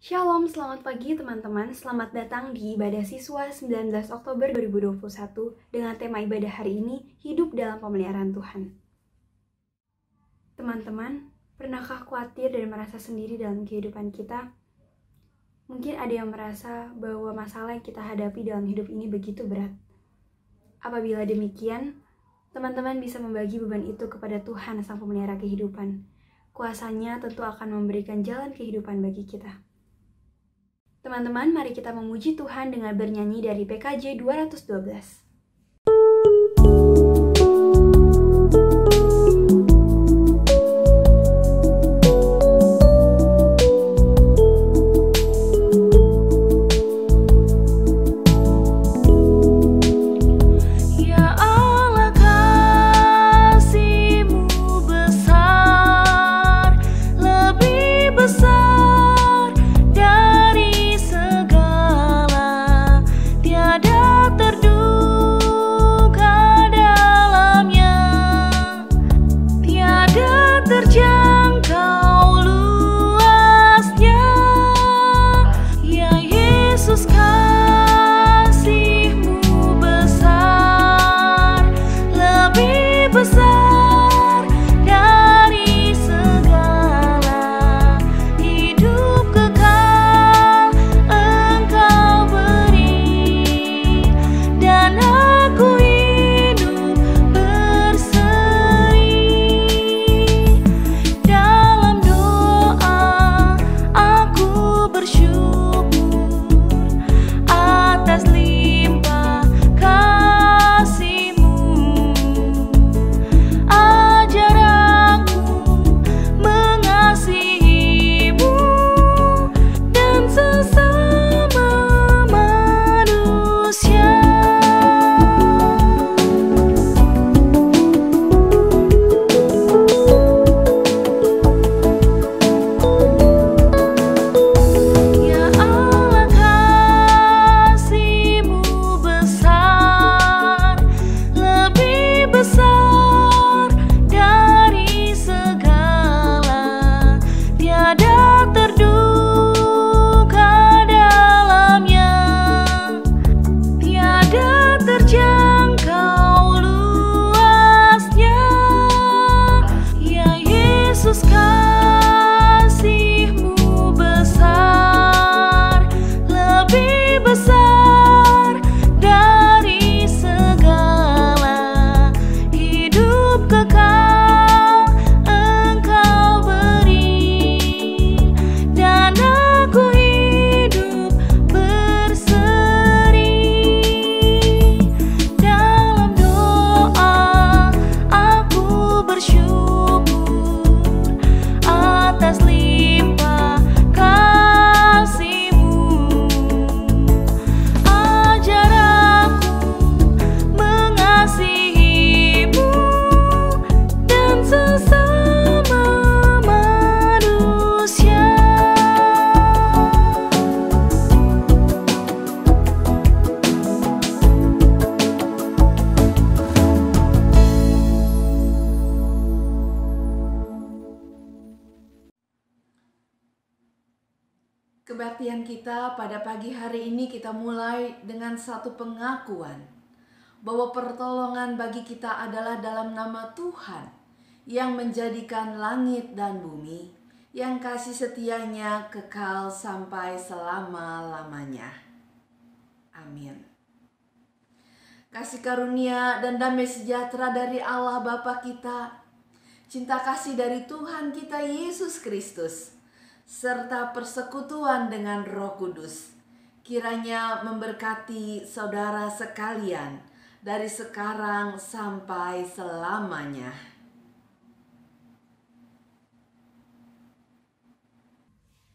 Shalom, selamat pagi teman-teman. Selamat datang di ibadah siswa 19 Oktober 2021 dengan tema ibadah hari ini, Hidup dalam Pemeliharaan Tuhan. Teman-teman, pernahkah khawatir dan merasa sendiri dalam kehidupan kita? Mungkin ada yang merasa bahwa masalah yang kita hadapi dalam hidup ini begitu berat. Apabila demikian, teman-teman bisa membagi beban itu kepada Tuhan Sang Pemelihara kehidupan. Kuasanya tentu akan memberikan jalan kehidupan bagi kita. Teman-teman, mari kita memuji Tuhan dengan bernyanyi dari PKJ 212. Kebaktian kita pada pagi hari ini kita mulai dengan satu pengakuan bahwa pertolongan bagi kita adalah dalam nama Tuhan yang menjadikan langit dan bumi, yang kasih setianya kekal sampai selama-lamanya. Amin. Kasih karunia dan damai sejahtera dari Allah Bapa kita, cinta kasih dari Tuhan kita Yesus Kristus, serta persekutuan dengan Roh Kudus, kiranya memberkati saudara sekalian dari sekarang sampai selamanya.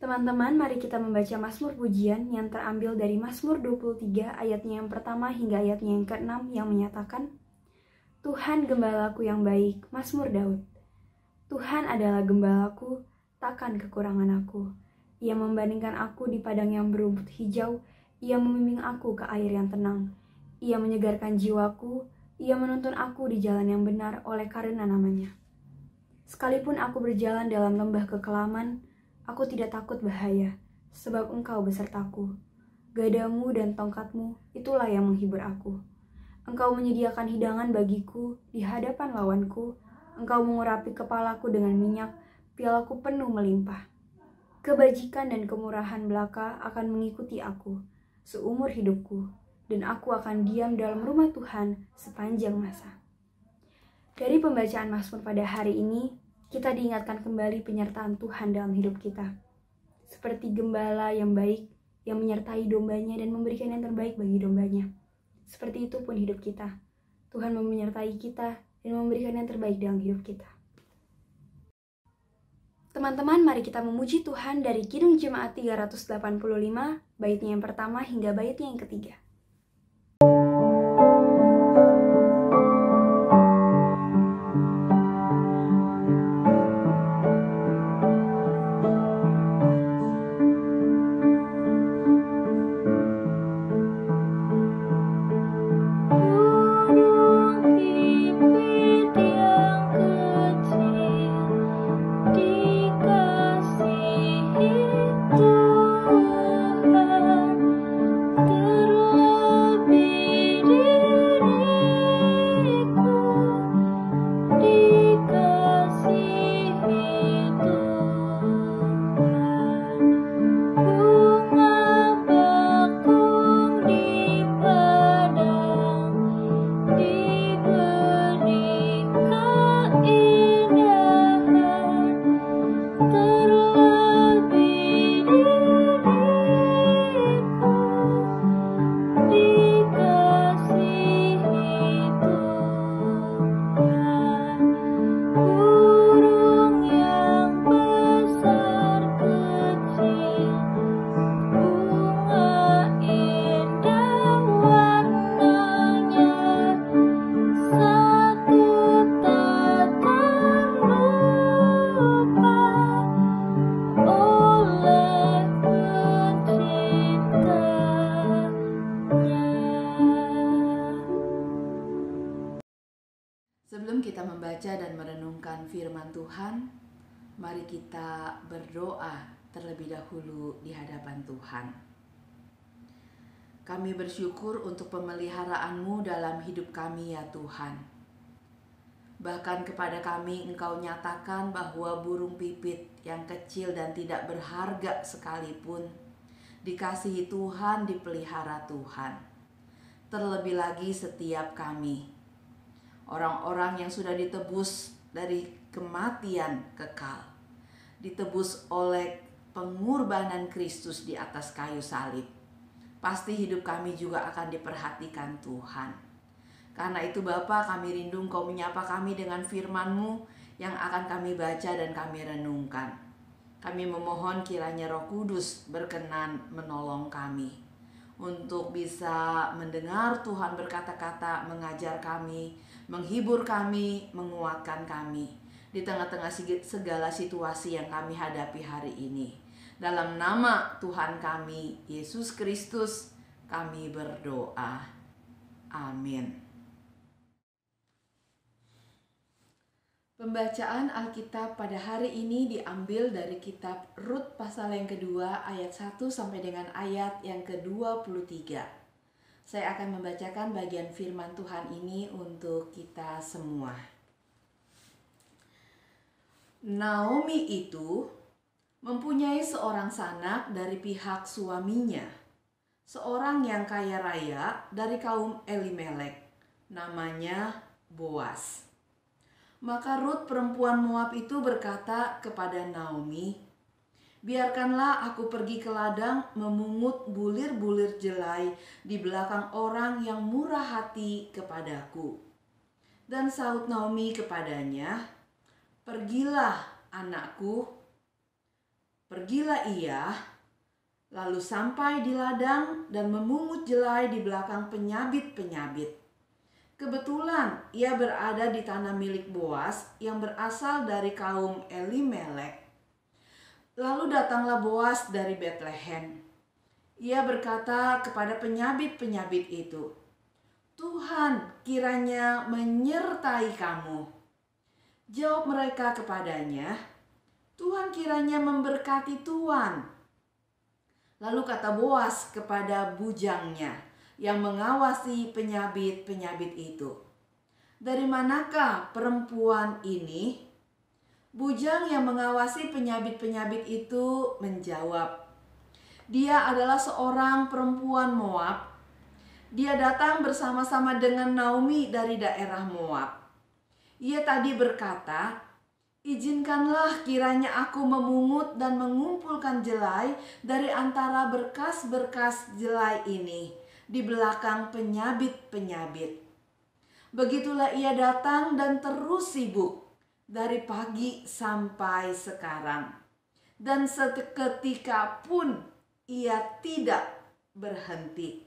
Teman-teman, mari kita membaca Mazmur Pujian yang terambil dari Mazmur 23 ayatnya yang pertama hingga ayatnya yang ke-6 yang menyatakan, Tuhan gembalaku yang baik, Mazmur Daud. Tuhan adalah gembalaku, takkan kekurangan aku. Ia membandingkan aku di padang yang berumput hijau. Ia membimbing aku ke air yang tenang. Ia menyegarkan jiwaku. Ia menuntun aku di jalan yang benar oleh karena namanya. Sekalipun aku berjalan dalam lembah kekelaman, aku tidak takut bahaya, sebab Engkau besertaku. Gadamu dan tongkatmu, itulah yang menghibur aku. Engkau menyediakan hidangan bagiku di hadapan lawanku. Engkau mengurapi kepalaku dengan minyak, pialaku penuh melimpah. Kebajikan dan kemurahan belaka akan mengikuti aku seumur hidupku, dan aku akan diam dalam rumah Tuhan sepanjang masa. Dari pembacaan Mazmur pada hari ini, kita diingatkan kembali penyertaan Tuhan dalam hidup kita. Seperti gembala yang baik, yang menyertai dombanya dan memberikan yang terbaik bagi dombanya. Seperti itu pun hidup kita. Tuhan menyertai kita dan memberikan yang terbaik dalam hidup kita. Teman-teman, mari kita memuji Tuhan dari Kidung Jemaat 385, baitnya yang pertama hingga baitnya yang ketiga. Sebelum kita membaca dan merenungkan firman Tuhan, mari kita berdoa terlebih dahulu di hadapan Tuhan. Kami bersyukur untuk pemeliharaan-Mu dalam hidup kami ya Tuhan. Bahkan kepada kami Engkau nyatakan bahwa burung pipit yang kecil dan tidak berharga sekalipun dikasihi Tuhan, dipelihara Tuhan. Terlebih lagi setiap kami, orang-orang yang sudah ditebus dari kematian kekal, ditebus oleh pengorbanan Kristus di atas kayu salib. Pasti hidup kami juga akan diperhatikan Tuhan. Karena itu Bapa, kami rindu Engkau menyapa kami dengan firman-Mu yang akan kami baca dan kami renungkan. Kami memohon kiranya Roh Kudus berkenan menolong kami untuk bisa mendengar Tuhan berkata-kata, mengajar kami, menghibur kami, menguatkan kami di tengah-tengah segala situasi yang kami hadapi hari ini. Dalam nama Tuhan kami, Yesus Kristus, kami berdoa. Amin. Pembacaan Alkitab pada hari ini diambil dari kitab Rut pasal yang kedua ayat 1 sampai dengan ayat yang ke-23. Saya akan membacakan bagian firman Tuhan ini untuk kita semua. Naomi itu mempunyai seorang sanak dari pihak suaminya, seorang yang kaya raya dari kaum Elimelek, namanya Boas. Maka Rut perempuan Moab itu berkata kepada Naomi, "Biarkanlah aku pergi ke ladang memungut bulir-bulir jelai di belakang orang yang murah hati kepadaku." Dan sahut Naomi kepadanya, "Pergilah anakku." Pergilah ia, lalu sampai di ladang dan memungut jelai di belakang penyabit-penyabit. Kebetulan ia berada di tanah milik Boas yang berasal dari kaum Elimelek. Lalu datanglah Boas dari Betlehem. Ia berkata kepada penyabit-penyabit itu, "Tuhan kiranya menyertai kamu." Jawab mereka kepadanya, "Tuhan kiranya memberkati tuan." Lalu kata Boas kepada bujangnya yang mengawasi penyabit-penyabit itu, "Dari manakah perempuan ini?" Bujang yang mengawasi penyabit-penyabit itu menjawab, "Dia adalah seorang perempuan Moab. Dia datang bersama-sama dengan Naomi dari daerah Moab. Ia tadi berkata, 'Izinkanlah kiranya aku memungut dan mengumpulkan jelai dari antara berkas-berkas jelai ini di belakang penyabit-penyabit.' Begitulah ia datang dan terus sibuk dari pagi sampai sekarang. Dan seketika pun ia tidak berhenti."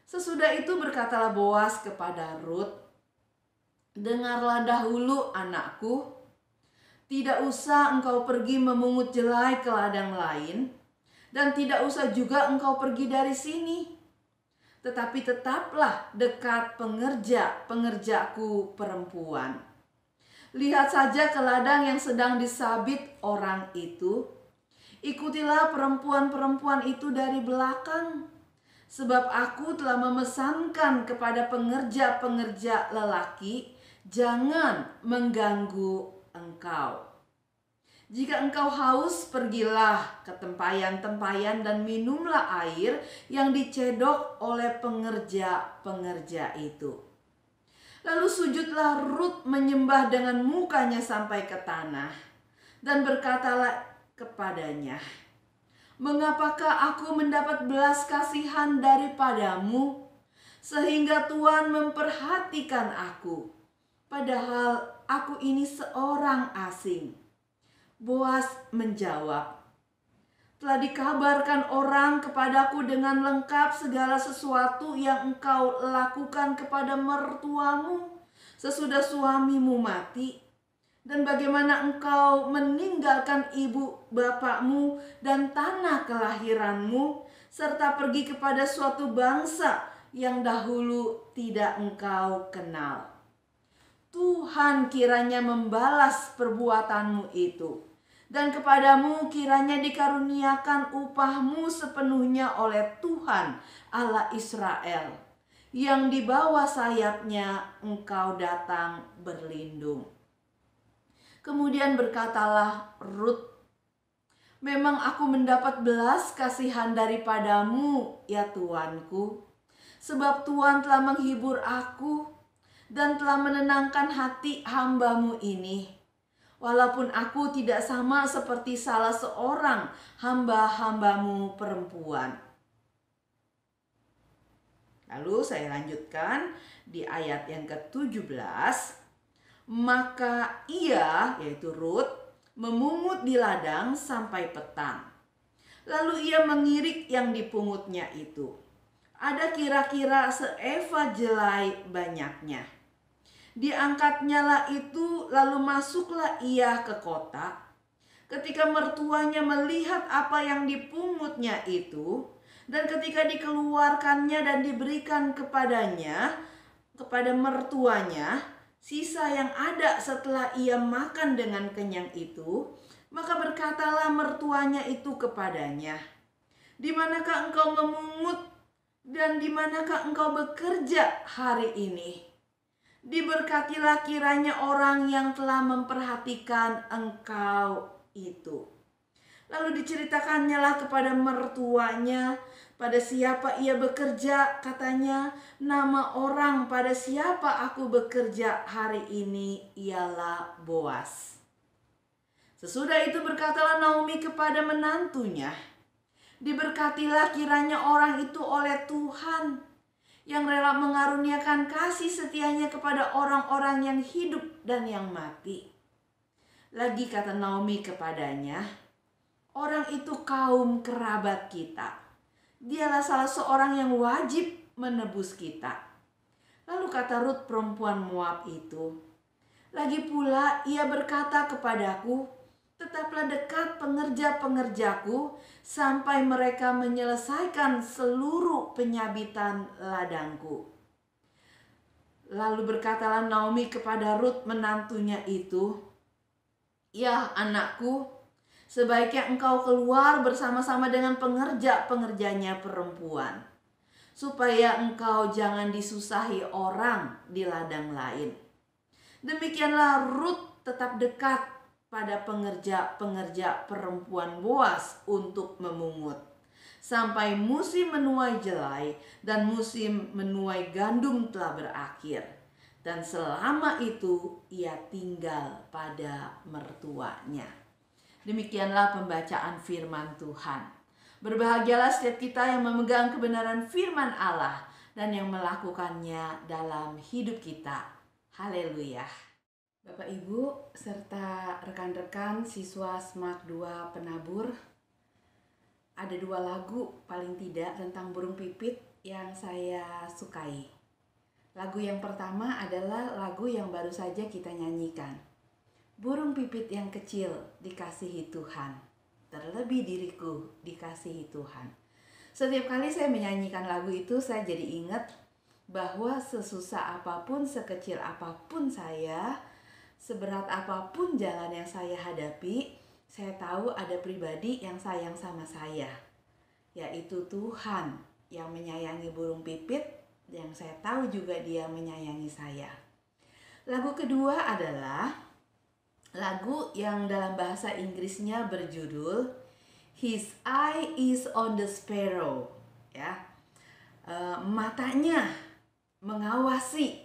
Sesudah itu berkatalah Boas kepada Rut, "Dengarlah dahulu, anakku. Tidak usah engkau pergi memungut jelai ke ladang lain, dan tidak usah juga engkau pergi dari sini. Tetapi tetaplah dekat pengerjaku perempuan. Lihat saja ke ladang yang sedang disabit orang itu. Ikutilah perempuan-perempuan itu dari belakang. Sebab aku telah memesankan kepada pengerja-pengerja lelaki, jangan mengganggu engkau. Jika engkau haus, pergilah ke tempayan-tempayan dan minumlah air yang dicedok oleh pengerja-pengerja itu." Lalu sujudlah Rut menyembah dengan mukanya sampai ke tanah, dan berkatalah kepadanya, "Mengapakah aku mendapat belas kasihan daripadamu, sehingga Tuhan memperhatikan aku, padahal aku ini seorang asing?" Boas menjawab, "Telah dikabarkan orang kepadaku dengan lengkap segala sesuatu yang engkau lakukan kepada mertuamu sesudah suamimu mati, dan bagaimana engkau meninggalkan ibu bapakmu dan tanah kelahiranmu, serta pergi kepada suatu bangsa yang dahulu tidak engkau kenal. Tuhan kiranya membalas perbuatanmu itu, dan kepadamu kiranya dikaruniakan upahmu sepenuhnya oleh Tuhan Allah Israel, yang di bawah sayapnya engkau datang berlindung." Kemudian berkatalah Rut, "Memang aku mendapat belas kasihan daripadamu, ya Tuanku, sebab Tuhan telah menghibur aku dan telah menenangkan hati hamba-Mu ini. Walaupun aku tidak sama seperti salah seorang hamba-hamba-Mu perempuan." Lalu saya lanjutkan di ayat yang ke-17. Maka ia, yaitu Rut, memungut di ladang sampai petang. Lalu ia mengirik yang dipungutnya itu. Ada kira-kira seeva jelai banyaknya. Diangkatnya lah itu, lalu masuklah ia ke kota. Ketika mertuanya melihat apa yang dipungutnya itu, dan ketika dikeluarkannya dan diberikan kepada mertuanya, sisa yang ada setelah ia makan dengan kenyang itu, maka berkatalah mertuanya itu kepadanya, "Di manakah engkau memungut dan di manakah engkau bekerja hari ini? Diberkatilah kiranya orang yang telah memperhatikan engkau itu." Lalu diceritakannya lah kepada mertuanya pada siapa ia bekerja. Katanya, "Nama orang pada siapa aku bekerja hari ini ialah Boas." Sesudah itu berkatalah Naomi kepada menantunya, "Diberkatilah kiranya orang itu oleh Tuhan, yang rela mengaruniakan kasih setianya kepada orang-orang yang hidup dan yang mati." Lagi kata Naomi kepadanya, "Orang itu kaum kerabat kita. Dialah salah seorang yang wajib menebus kita." Lalu kata Rut perempuan Moab itu, "Lagi pula ia berkata kepadaku, 'Tetaplah dekat pengerja-pengerjaku sampai mereka menyelesaikan seluruh penyabitan ladangku.'" Lalu berkatalah Naomi kepada Rut menantunya itu, "Ya anakku, Sebaiknya engkau keluar bersama-sama dengan pengerja-pengerjanya perempuan, supaya engkau jangan disusahi orang di ladang lain. Demikianlah Rut tetap dekat pada pengerja-pengerja perempuan Boas untuk memungut, sampai musim menuai jelai dan musim menuai gandum telah berakhir. Dan selama itu ia tinggal pada mertuanya. Demikianlah pembacaan firman Tuhan. Berbahagialah setiap kita yang memegang kebenaran firman Allah dan yang melakukannya dalam hidup kita. Haleluya. Bapak Ibu serta rekan-rekan siswa SMAK 2 Penabur, ada 2 lagu paling tidak tentang burung pipit yang saya sukai. Lagu yang pertama adalah lagu yang baru saja kita nyanyikan. Burung pipit yang kecil dikasihi Tuhan, terlebih diriku dikasihi Tuhan. Setiap kali saya menyanyikan lagu itu, saya jadi ingat bahwa sesusah apapun, sekecil apapun saya, seberat apapun jalan yang saya hadapi, saya tahu ada pribadi yang sayang sama saya, yaitu Tuhan yang menyayangi burung pipit, yang saya tahu juga Dia menyayangi saya. Lagu kedua adalah lagu yang dalam bahasa Inggrisnya berjudul His Eye is on the Sparrow, ya. Matanya mengawasi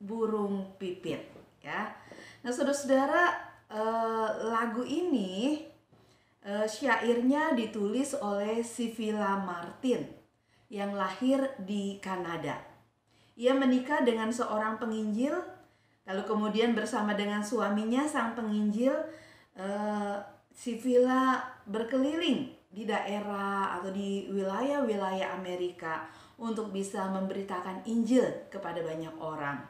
burung pipit, ya. Nah, saudara-saudara, lagu ini syairnya ditulis oleh Sivilla Martin yang lahir di Kanada. Ia menikah dengan seorang penginjil. Lalu kemudian bersama dengan suaminya sang penginjil, Sivilla berkeliling di daerah atau di wilayah-wilayah Amerika untuk bisa memberitakan Injil kepada banyak orang.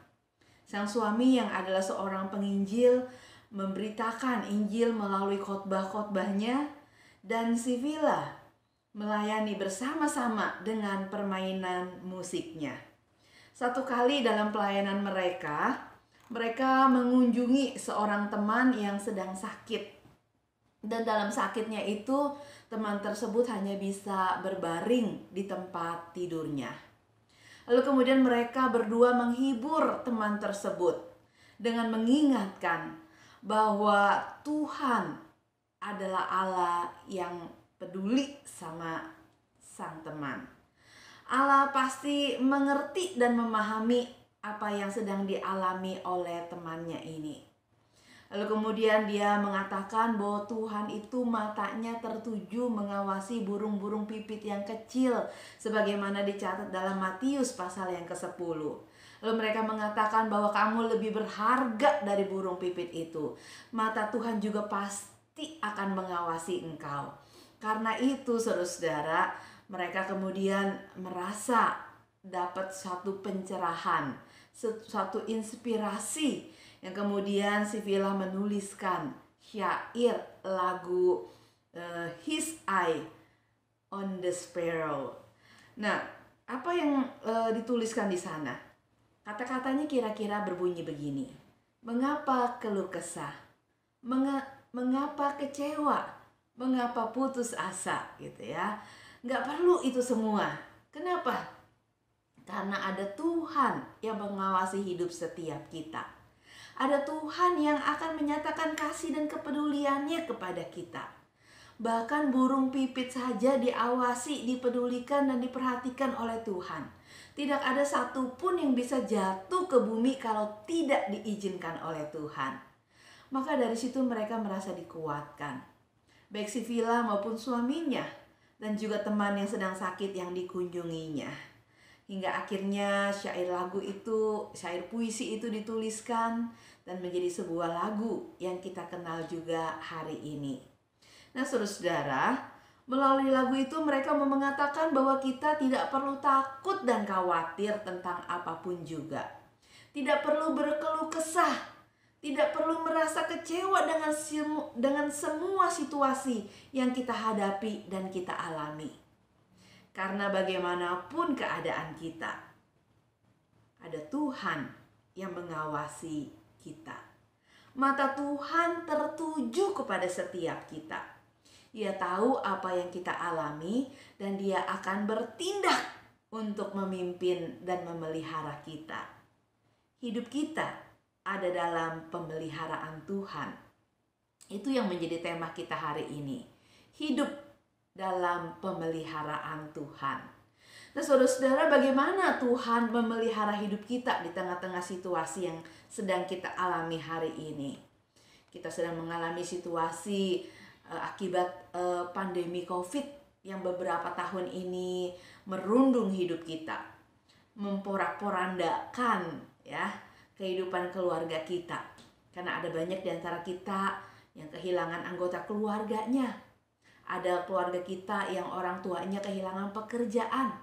Sang suami yang adalah seorang penginjil memberitakan Injil melalui khotbah-khotbahnya, dan Sivilla melayani bersama-sama dengan permainan musiknya. Satu kali dalam pelayanan mereka mengunjungi seorang teman yang sedang sakit. Dan dalam sakitnya itu, teman tersebut hanya bisa berbaring di tempat tidurnya. Lalu kemudian mereka berdua menghibur teman tersebut dengan mengingatkan bahwa Tuhan adalah Allah yang peduli sama sang teman. Allah pasti mengerti dan memahami apa yang sedang dialami oleh temannya ini. Lalu kemudian dia mengatakan bahwa Tuhan itu matanya tertuju mengawasi burung-burung pipit yang kecil, sebagaimana dicatat dalam Matius pasal yang ke-10. Lalu mereka mengatakan bahwa kamu lebih berharga dari burung pipit itu. Mata Tuhan juga pasti akan mengawasi engkau. Karena itu, saudara-saudara, mereka kemudian merasa dapat suatu pencerahan, suatu inspirasi, yang kemudian Sivilla menuliskan syair lagu His Eye on the Sparrow. Nah, apa yang dituliskan di sana? Kata-katanya kira-kira berbunyi begini: mengapa keluh kesah, mengapa kecewa, mengapa putus asa, gitu ya. Nggak perlu itu semua. Kenapa? Karena ada Tuhan yang mengawasi hidup setiap kita. Ada Tuhan yang akan menyatakan kasih dan kepeduliannya kepada kita. Bahkan burung pipit saja diawasi, dipedulikan dan diperhatikan oleh Tuhan. Tidak ada satupun yang bisa jatuh ke bumi kalau tidak diizinkan oleh Tuhan. Maka dari situ mereka merasa dikuatkan. Baik Sivilla maupun suaminya dan juga teman yang sedang sakit yang dikunjunginya. Hingga akhirnya syair puisi itu dituliskan dan menjadi sebuah lagu yang kita kenal juga hari ini. Nah, saudara-saudara, melalui lagu itu mereka mengatakan bahwa kita tidak perlu takut dan khawatir tentang apapun juga. Tidak perlu berkeluh kesah, tidak perlu merasa kecewa dengan semua situasi yang kita hadapi dan kita alami. Karena bagaimanapun keadaan kita, ada Tuhan yang mengawasi kita. Mata Tuhan tertuju kepada setiap kita. Dia tahu apa yang kita alami dan dia akan bertindak untuk memimpin dan memelihara kita. Hidup kita ada dalam pemeliharaan Tuhan. Itu yang menjadi tema kita hari ini. Hidup dalam pemeliharaan Tuhan. Nah, saudara-saudara, bagaimana Tuhan memelihara hidup kita di tengah-tengah situasi yang sedang kita alami hari ini? Kita sedang mengalami situasi akibat pandemi COVID yang beberapa tahun ini merundung hidup kita, memporak-porandakan ya kehidupan keluarga kita. Karena ada banyak di antara kita yang kehilangan anggota keluarganya. Ada keluarga kita yang orang tuanya kehilangan pekerjaan.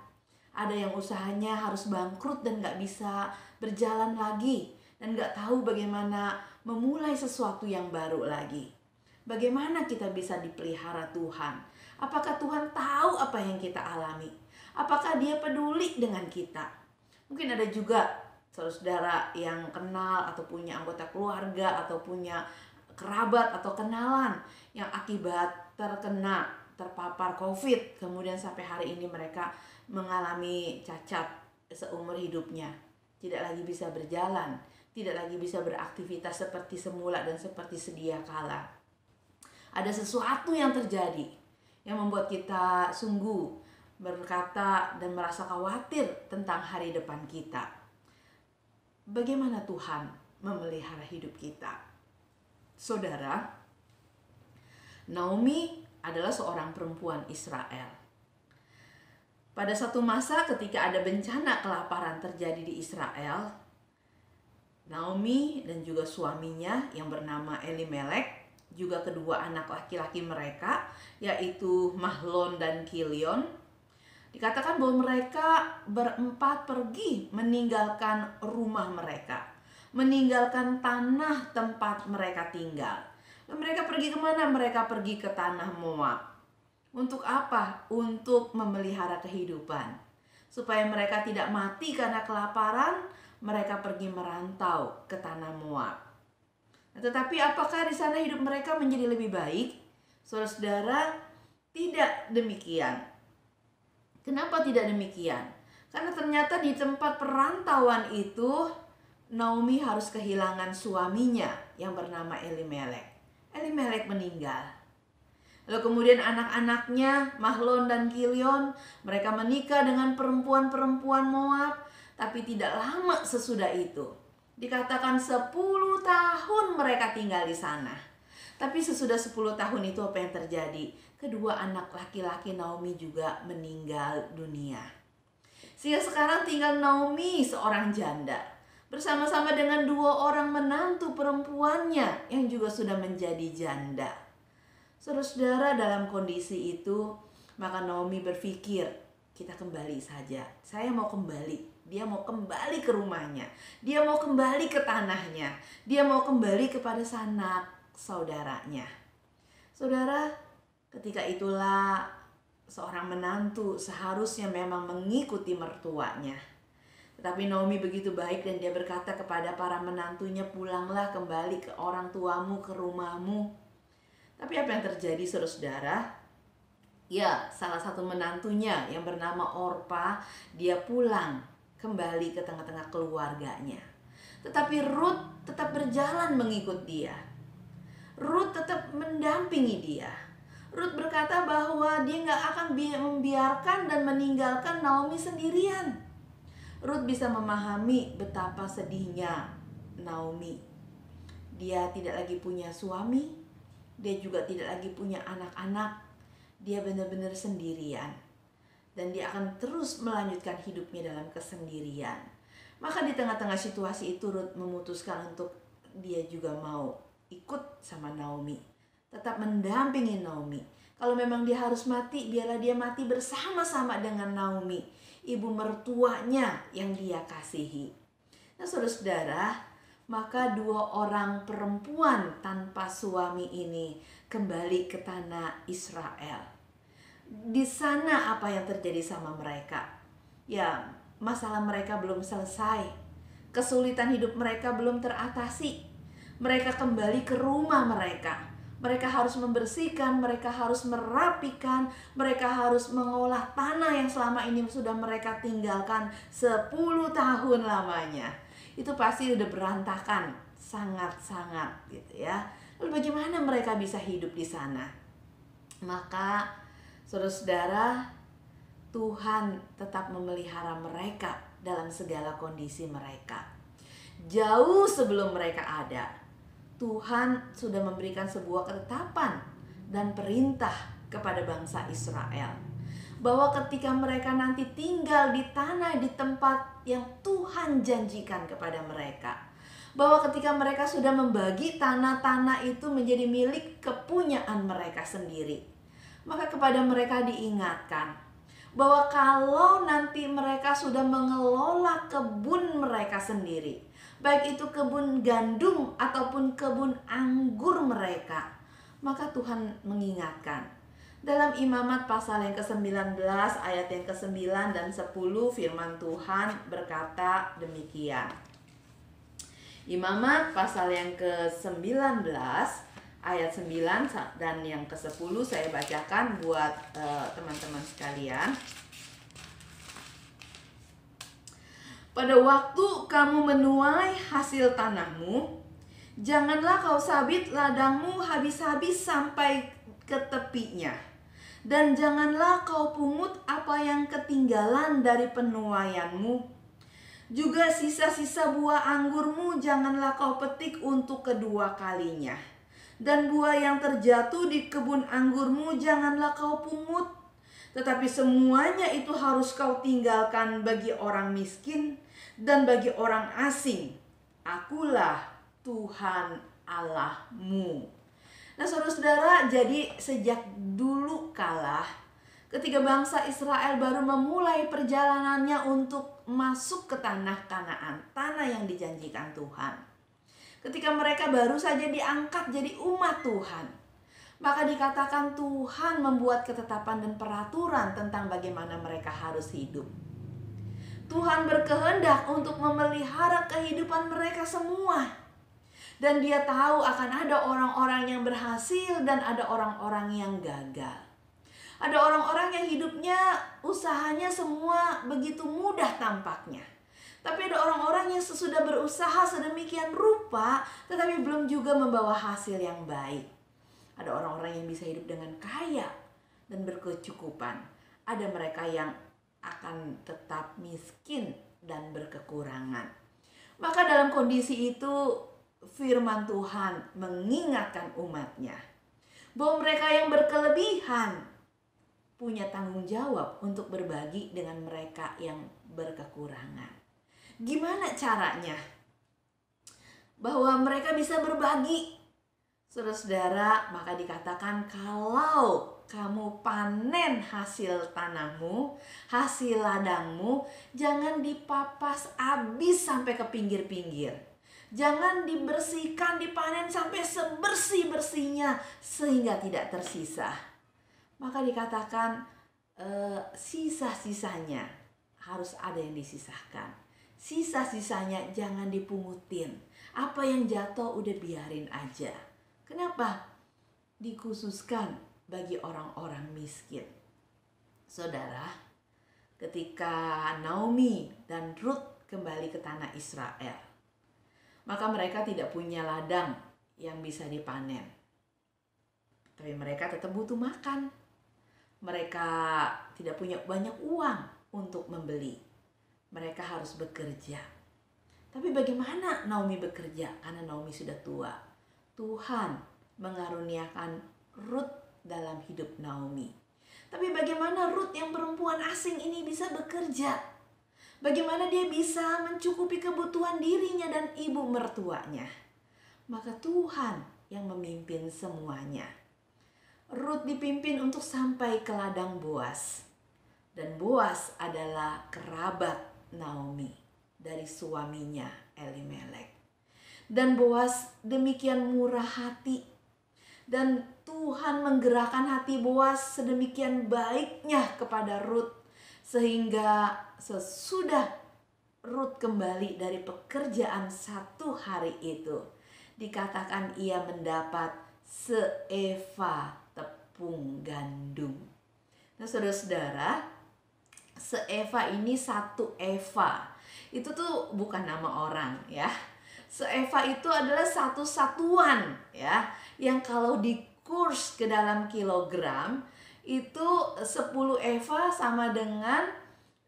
Ada yang usahanya harus bangkrut dan gak bisa berjalan lagi. Dan gak tahu bagaimana memulai sesuatu yang baru lagi. Bagaimana kita bisa dipelihara Tuhan? Apakah Tuhan tahu apa yang kita alami? Apakah Dia peduli dengan kita? Mungkin ada juga saudara yang kenal atau punya anggota keluarga atau punya kerabat atau kenalan yang akibat terpapar COVID, kemudian sampai hari ini mereka mengalami cacat seumur hidupnya, tidak lagi bisa berjalan, tidak lagi bisa beraktivitas seperti semula dan seperti sedia kala. Ada sesuatu yang terjadi yang membuat kita sungguh berkata dan merasa khawatir tentang hari depan kita. Bagaimana Tuhan memelihara hidup kita? Saudara, Naomi adalah seorang perempuan Israel. Pada satu masa ketika ada bencana kelaparan terjadi di Israel, Naomi dan juga suaminya yang bernama Elimelek, juga kedua anak laki-laki mereka, yaitu Mahlon dan Kilion, dikatakan bahwa mereka berempat pergi meninggalkan rumah mereka, meninggalkan tanah tempat mereka tinggal. Dan mereka pergi kemana? Mereka pergi ke tanah Moab. Untuk apa? Untuk memelihara kehidupan. Supaya mereka tidak mati karena kelaparan, mereka pergi merantau ke tanah Moab. Nah, tetapi apakah di sana hidup mereka menjadi lebih baik? Saudara-saudara, tidak demikian. Kenapa tidak demikian? Karena ternyata di tempat perantauan itu Naomi harus kehilangan suaminya yang bernama Elimelek. Elimelek meninggal. Lalu kemudian anak-anaknya Mahlon dan Kilion, mereka menikah dengan perempuan-perempuan Moab. Tapi tidak lama sesudah itu, dikatakan 10 tahun mereka tinggal di sana. Tapi sesudah 10 tahun itu apa yang terjadi? Kedua anak laki-laki Naomi juga meninggal dunia. Sehingga sekarang tinggal Naomi seorang janda bersama-sama dengan 2 orang menantu perempuannya yang juga sudah menjadi janda. Saudara-saudara, dalam kondisi itu maka Naomi berpikir, kita kembali saja. Saya mau kembali. Dia mau kembali ke rumahnya. Dia mau kembali ke tanahnya. Dia mau kembali kepada sanak saudaranya. Saudara, ketika itulah seorang menantu seharusnya memang mengikuti mertuanya. Tetapi Naomi begitu baik dan dia berkata kepada para menantunya, pulanglah kembali ke orang tuamu, ke rumahmu. Tapi apa yang terjadi saudara-saudara? Ya, salah satu menantunya yang bernama Orpa, dia pulang kembali ke tengah-tengah keluarganya. Tetapi Ruth tetap berjalan mengikut dia. Ruth tetap mendampingi dia. Ruth berkata bahwa dia gak akan membiarkan dan meninggalkan Naomi sendirian. Ruth bisa memahami betapa sedihnya Naomi. Dia tidak lagi punya suami, dia juga tidak lagi punya anak-anak. Dia benar-benar sendirian. Dan dia akan terus melanjutkan hidupnya dalam kesendirian. Maka di tengah-tengah situasi itu Ruth memutuskan untuk dia juga mau ikut sama Naomi. Tetap mendampingi Naomi. Kalau memang dia harus mati, biarlah dia mati bersama-sama dengan Naomi, ibu mertuanya yang dia kasihi. Nah saudara-saudara, maka 2 orang perempuan tanpa suami ini kembali ke tanah Israel. Di sana apa yang terjadi sama mereka? Ya, masalah mereka belum selesai. Kesulitan hidup mereka belum teratasi. Mereka kembali ke rumah mereka. Mereka harus membersihkan, mereka harus merapikan, mereka harus mengolah tanah yang selama ini sudah mereka tinggalkan 10 tahun lamanya. Itu pasti udah berantakan, sangat-sangat gitu ya. Lalu bagaimana mereka bisa hidup di sana? Maka saudara-saudara, Tuhan tetap memelihara mereka dalam segala kondisi mereka. Jauh sebelum mereka ada, Tuhan sudah memberikan sebuah ketetapan dan perintah kepada bangsa Israel, bahwa ketika mereka nanti tinggal di tanah, di tempat yang Tuhan janjikan kepada mereka, bahwa ketika mereka sudah membagi tanah-tanah itu menjadi milik kepunyaan mereka sendiri, maka kepada mereka diingatkan bahwa kalau nanti mereka sudah mengelola kebun mereka sendiri, baik itu kebun gandum ataupun kebun anggur mereka, maka Tuhan mengingatkan dalam Imamat pasal yang ke-19 ayat yang ke-9 dan 10, firman Tuhan berkata demikian. Imamat pasal yang ke-19 ayat 9 dan yang ke-10 saya bacakan buat teman-teman sekalian. Pada waktu kamu menuai hasil tanahmu, janganlah kau sabit ladangmu habis-habis sampai ke tepinya. Dan janganlah kau pungut apa yang ketinggalan dari penuaianmu. Juga sisa-sisa buah anggurmu janganlah kau petik untuk kedua kalinya. Dan buah yang terjatuh di kebun anggurmu janganlah kau pungut. Tetapi semuanya itu harus kau tinggalkan bagi orang miskin dan bagi orang asing. Akulah Tuhan Allahmu. Nah saudara-saudara, jadi sejak dulu kala ketika bangsa Israel baru memulai perjalanannya untuk masuk ke tanah Kanaan, tanah yang dijanjikan Tuhan, ketika mereka baru saja diangkat jadi umat Tuhan, maka dikatakan Tuhan membuat ketetapan dan peraturan tentang bagaimana mereka harus hidup. Tuhan berkehendak untuk memelihara kehidupan mereka semua. Dan dia tahu akan ada orang-orang yang berhasil dan ada orang-orang yang gagal. Ada orang-orang yang hidupnya, usahanya semua begitu mudah tampaknya. Tapi ada orang-orang yang sesudah berusaha sedemikian rupa, tetapi belum juga membawa hasil yang baik. Ada orang-orang yang bisa hidup dengan kaya dan berkecukupan. Ada mereka yang akan tetap miskin dan berkekurangan. Maka dalam kondisi itu, firman Tuhan mengingatkan umatnya bahwa mereka yang berkelebihan punya tanggung jawab untuk berbagi dengan mereka yang berkekurangan. Gimana caranya bahwa mereka bisa berbagi? Saudara-saudara, maka dikatakan kalau kamu panen hasil tanahmu, hasil ladangmu, jangan dipapas habis sampai ke pinggir-pinggir. Jangan dibersihkan, dipanen sampai sebersih-bersihnya sehingga tidak tersisa. Maka dikatakan sisa-sisanya harus ada yang disisahkan. Sisa-sisanya jangan dipungutin. Apa yang jatuh udah biarin aja. Kenapa? Dikhususkan bagi orang-orang miskin. Saudara, ketika Naomi dan Ruth kembali ke tanah Israel, maka mereka tidak punya ladang yang bisa dipanen. Tapi mereka tetap butuh makan. Mereka tidak punya banyak uang untuk membeli. Mereka harus bekerja. Tapi bagaimana Naomi bekerja? Karena Naomi sudah tua. Tuhan mengaruniakan Ruth dalam hidup Naomi. Tapi bagaimana Ruth yang perempuan asing ini bisa bekerja? Bagaimana dia bisa mencukupi kebutuhan dirinya dan ibu mertuanya? Maka Tuhan yang memimpin semuanya. Ruth dipimpin untuk sampai ke ladang Boas. Dan Boas adalah kerabat Naomi dari suaminya Elimelek. Dan Boas demikian murah hati. Dan Tuhan menggerakkan hati Boas sedemikian baiknya kepada Ruth. Sehingga sesudah Ruth kembali dari pekerjaan 1 hari itu, dikatakan ia mendapat seeva tepung gandum. Nah saudara-saudara, seeva ini 1 eva. Itu tuh bukan nama orang ya. Seeva itu adalah satu satuan ya, yang kalau dikurs ke dalam kilogram itu 10 eva sama dengan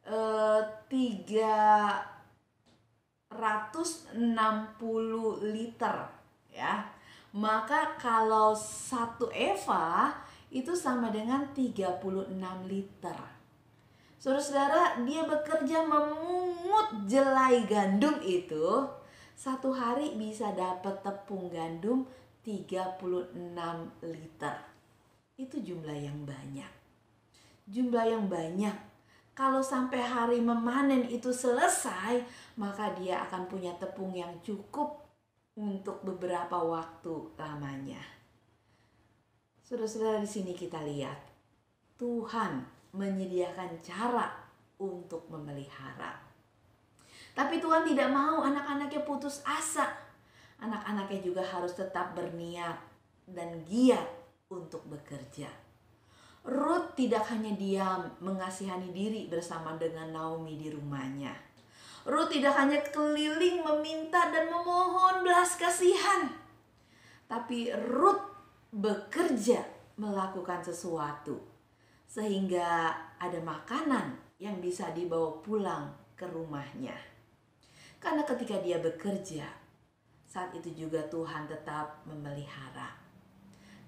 360 liter ya. Maka kalau 1 eva itu sama dengan 36 liter. Saudara-saudara, dia bekerja memungut jelai gandum itu, satu hari bisa dapat tepung gandum 36 liter. Itu jumlah yang banyak. Jumlah yang banyak. Kalau sampai hari memanen itu selesai, maka dia akan punya tepung yang cukup untuk beberapa waktu lamanya. Saudara-saudara, di sini kita lihat Tuhan menyediakan cara untuk memelihara. Tapi Tuhan tidak mau anak-anaknya putus asa. Anak-anaknya juga harus tetap berniat dan giat untuk bekerja. Ruth tidak hanya diam mengasihani diri bersama dengan Naomi di rumahnya. Ruth tidak hanya keliling meminta dan memohon belas kasihan. Tapi Ruth bekerja melakukan sesuatu sehingga ada makanan yang bisa dibawa pulang ke rumahnya. Karena ketika dia bekerja, saat itu juga Tuhan tetap memelihara.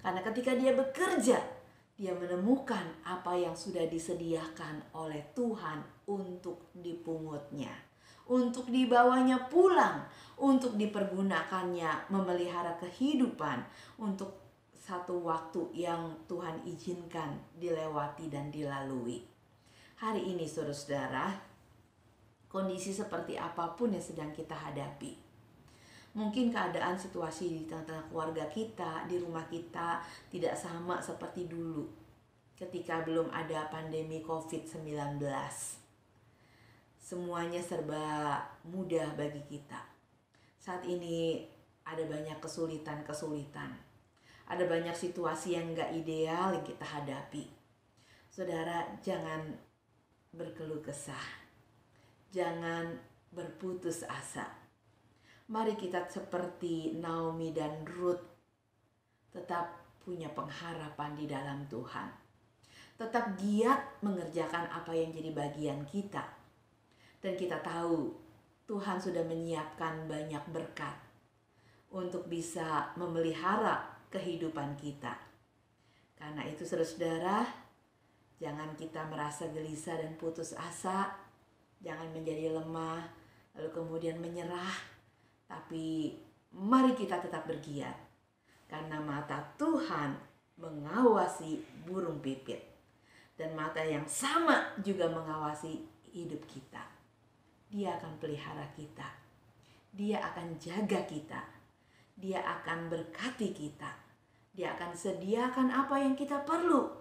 Karena ketika dia bekerja, dia menemukan apa yang sudah disediakan oleh Tuhan untuk dipungutnya, untuk dibawanya pulang, untuk dipergunakannya memelihara kehidupan, untuk satu waktu yang Tuhan izinkan dilewati dan dilalui. Hari ini saudara-saudara, kondisi seperti apapun yang sedang kita hadapi, mungkin keadaan situasi di tengah-tengah keluarga kita, di rumah kita tidak sama seperti dulu ketika belum ada pandemi COVID-19. Semuanya serba mudah bagi kita. Saat ini ada banyak kesulitan-kesulitan. Ada banyak situasi yang gak ideal yang kita hadapi. Saudara, jangan berkeluh kesah. Jangan berputus asa. Mari kita seperti Naomi dan Ruth tetap punya pengharapan di dalam Tuhan. Tetap giat mengerjakan apa yang jadi bagian kita. Dan kita tahu Tuhan sudah menyiapkan banyak berkat untuk bisa memelihara kehidupan kita. Karena itu saudara-saudara, jangan kita merasa gelisah dan putus asa. Jangan menjadi lemah lalu kemudian menyerah. Tapi mari kita tetap bergiat. Karena mata Tuhan mengawasi burung pipit. Dan mata yang sama juga mengawasi hidup kita. Dia akan pelihara kita. Dia akan jaga kita. Dia akan berkati kita. Dia akan sediakan apa yang kita perlu.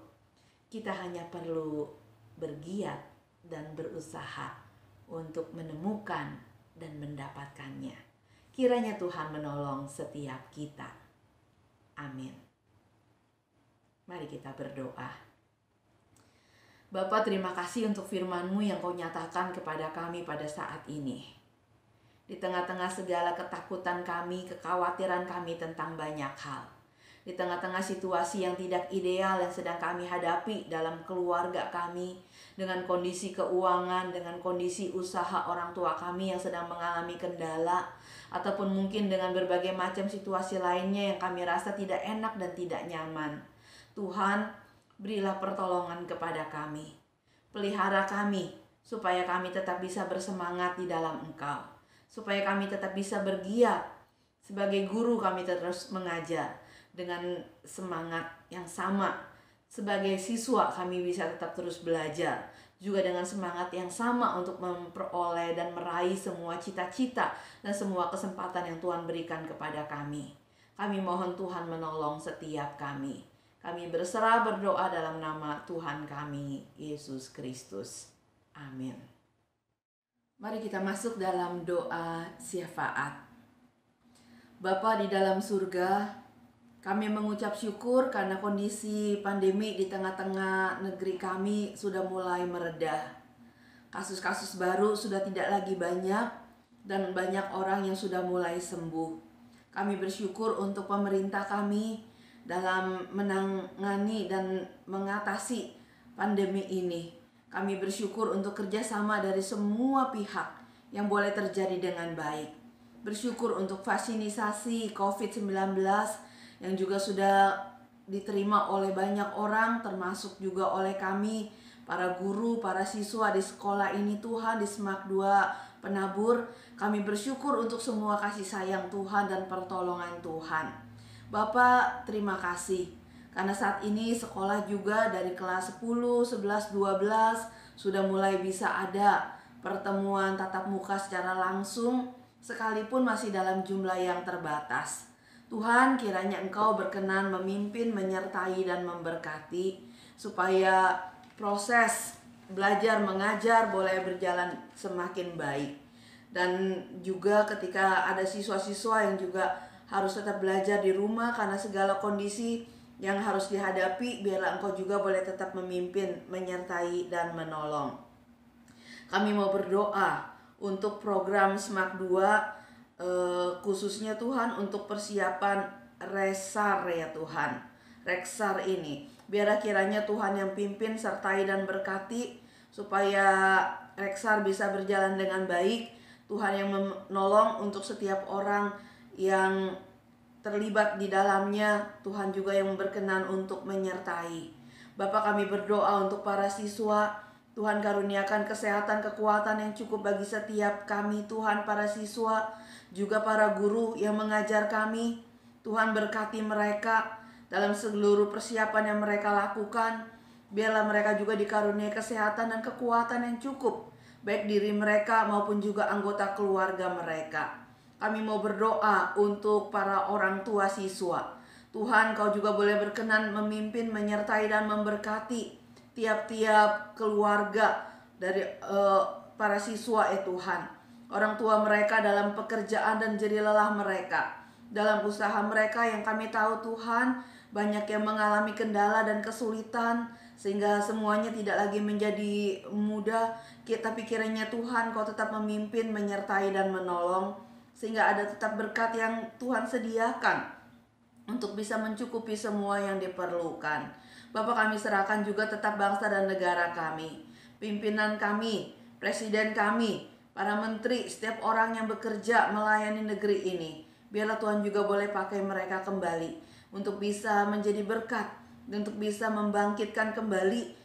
Kita hanya perlu bergiat dan berusaha untuk menemukan dan mendapatkannya. Kiranya Tuhan menolong setiap kita. Amin. Mari kita berdoa. Bapa, terima kasih untuk firman-Mu yang Kau nyatakan kepada kami pada saat ini. Di tengah-tengah segala ketakutan kami, kekhawatiran kami tentang banyak hal. Di tengah-tengah situasi yang tidak ideal yang sedang kami hadapi dalam keluarga kami, dengan kondisi keuangan, dengan kondisi usaha orang tua kami yang sedang mengalami kendala, ataupun mungkin dengan berbagai macam situasi lainnya yang kami rasa tidak enak dan tidak nyaman. Tuhan, berilah pertolongan kepada kami. Pelihara kami, supaya kami tetap bisa bersemangat di dalam Engkau. Supaya kami tetap bisa bergiat. Sebagai guru kami terus mengajar dengan semangat yang sama. Sebagai siswa kami bisa tetap terus belajar. Juga dengan semangat yang sama untuk memperoleh dan meraih semua cita-cita dan semua kesempatan yang Tuhan berikan kepada kami. Kami mohon Tuhan menolong setiap kami. Kami berserah berdoa dalam nama Tuhan kami, Yesus Kristus. Amin. Mari kita masuk dalam doa syafaat. Bapa di dalam surga, Kami mengucap syukur karena kondisi pandemi di tengah-tengah negeri kami sudah mulai mereda. Kasus-kasus baru sudah tidak lagi banyak dan banyak orang yang sudah mulai sembuh. Kami bersyukur untuk pemerintah kami dalam menangani dan mengatasi pandemi ini. Kami bersyukur untuk kerjasama dari semua pihak yang boleh terjadi dengan baik. Bersyukur untuk vaksinasi COVID-19 yang juga sudah diterima oleh banyak orang, termasuk juga oleh kami, para guru, para siswa di sekolah ini Tuhan, di SMAK 2 Penabur. Kami bersyukur untuk semua kasih sayang Tuhan dan pertolongan Tuhan. Bapak, terima kasih. Karena saat ini sekolah juga dari kelas 10, 11, 12 sudah mulai bisa ada pertemuan tatap muka secara langsung, sekalipun masih dalam jumlah yang terbatas. Tuhan, kiranya Engkau berkenan memimpin, menyertai, dan memberkati supaya proses belajar mengajar boleh berjalan semakin baik. Dan juga ketika ada siswa-siswa yang juga harus tetap belajar di rumah karena segala kondisi yang harus dihadapi, biarlah Engkau juga boleh tetap memimpin, menyertai, dan menolong. Kami mau berdoa untuk program SMAK 2, khususnya Tuhan untuk persiapan Resar ya Tuhan, Reksar ini. Biarlah kiranya Tuhan yang pimpin, sertai, dan berkati supaya Reksar bisa berjalan dengan baik. Tuhan yang menolong untuk setiap orang yang terlibat di dalamnya. Tuhan juga yang berkenan untuk menyertai. Bapak, kami berdoa untuk para siswa. Tuhan karuniakan kesehatan, kekuatan yang cukup bagi setiap kami Tuhan, para siswa, juga para guru yang mengajar kami. Tuhan berkati mereka dalam seluruh persiapan yang mereka lakukan. Biarlah mereka juga dikaruniai kesehatan dan kekuatan yang cukup, baik diri mereka maupun juga anggota keluarga mereka. Kami mau berdoa untuk para orang tua siswa. Tuhan, Kau juga boleh berkenan memimpin, menyertai, dan memberkati tiap-tiap keluarga dari para siswa Tuhan. Orang tua mereka dalam pekerjaan dan jerih lelah mereka, dalam usaha mereka yang kami tahu Tuhan banyak yang mengalami kendala dan kesulitan, sehingga semuanya tidak lagi menjadi mudah. Tapi kiranya Tuhan Kau tetap memimpin, menyertai, dan menolong, sehingga ada tetap berkat yang Tuhan sediakan untuk bisa mencukupi semua yang diperlukan. Bapak, kami serahkan juga tetap bangsa dan negara kami, pimpinan kami, presiden kami, para menteri, setiap orang yang bekerja melayani negeri ini. Biarlah Tuhan juga boleh pakai mereka kembali untuk bisa menjadi berkat, dan untuk bisa membangkitkan kembali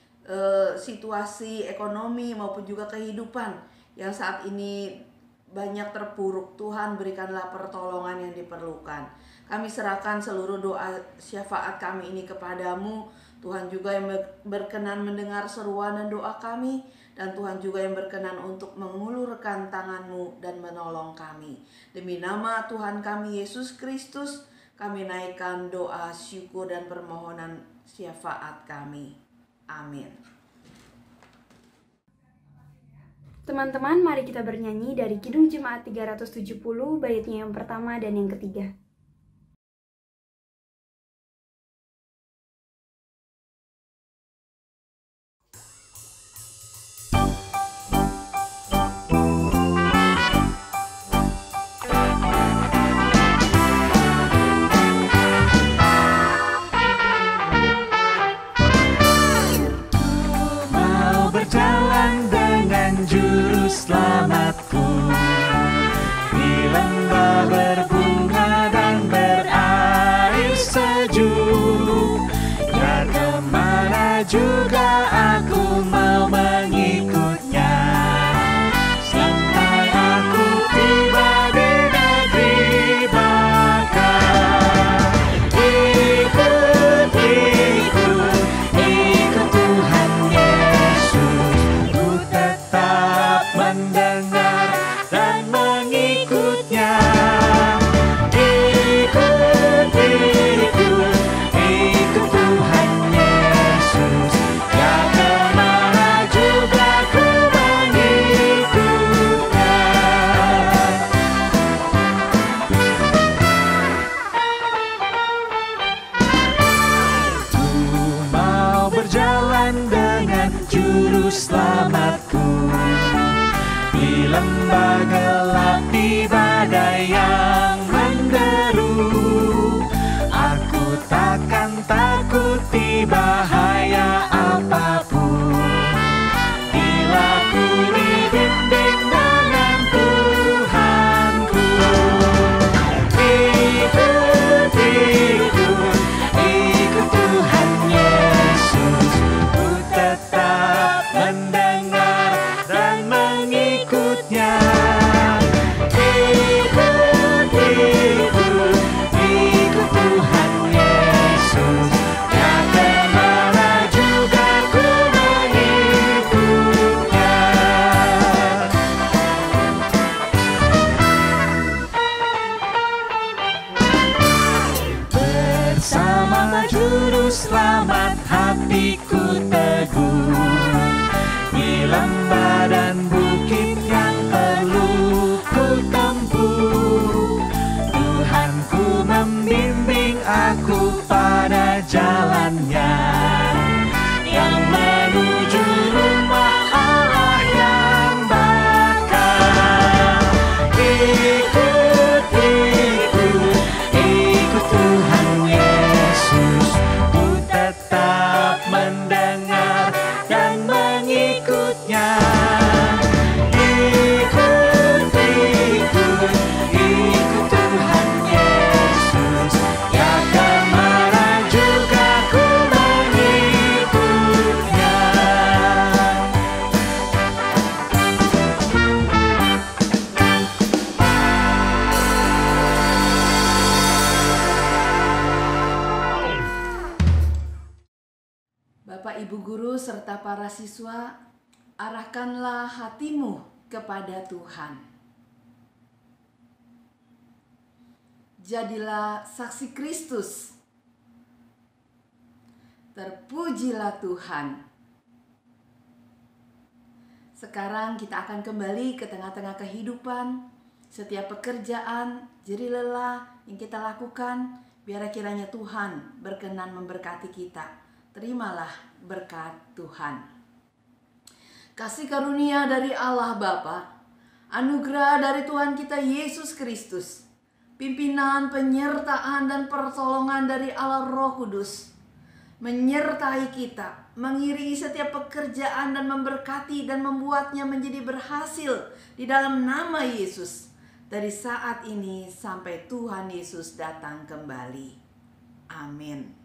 situasi ekonomi maupun juga kehidupan yang saat ini banyak terpuruk. Tuhan, berikanlah pertolongan yang diperlukan. Kami serahkan seluruh doa syafaat kami ini kepadamu. Tuhan juga yang berkenan mendengar seruan dan doa kami, dan Tuhan juga yang berkenan untuk mengulurkan tangan-Mu dan menolong kami. Demi nama Tuhan kami Yesus Kristus, kami naikkan doa syukur dan permohonan syafaat kami. Amin. Teman-teman, mari kita bernyanyi dari Kidung Jemaat 370, baitnya yang pertama dan yang ketiga. Selamatku di lembah berbunga dan berair sejuk, dan kemana juga aku mau mengikutnya, sampai aku tiba di negeri baka. Ikut Tuhan Yesus, ku tetap mendengar lembah dan bukit yang perlu ku tempuh. Tuhanku membimbing aku pada jalannya yang menuju rumah Allah yang bakal. Ikut Tuhan Yesus, ku tetap mendengar dan mengikutnya. Ikut Tuhan Yesus, takkan marah juga ku mengikutnya. Bapak, Ibu guru, serta para siswa, arahkanlah hatimu kepada Tuhan. Jadilah saksi Kristus. Terpujilah Tuhan. Sekarang kita akan kembali ke tengah-tengah kehidupan. Setiap pekerjaan, jerih lelah yang kita lakukan, biar kiranya Tuhan berkenan memberkati kita. Terimalah berkat Tuhan. Kasih karunia dari Allah Bapa, anugerah dari Tuhan kita Yesus Kristus, pimpinan, penyertaan, dan pertolongan dari Allah Roh Kudus menyertai kita, mengiringi setiap pekerjaan dan memberkati dan membuatnya menjadi berhasil di dalam nama Yesus, dari saat ini sampai Tuhan Yesus datang kembali. Amin.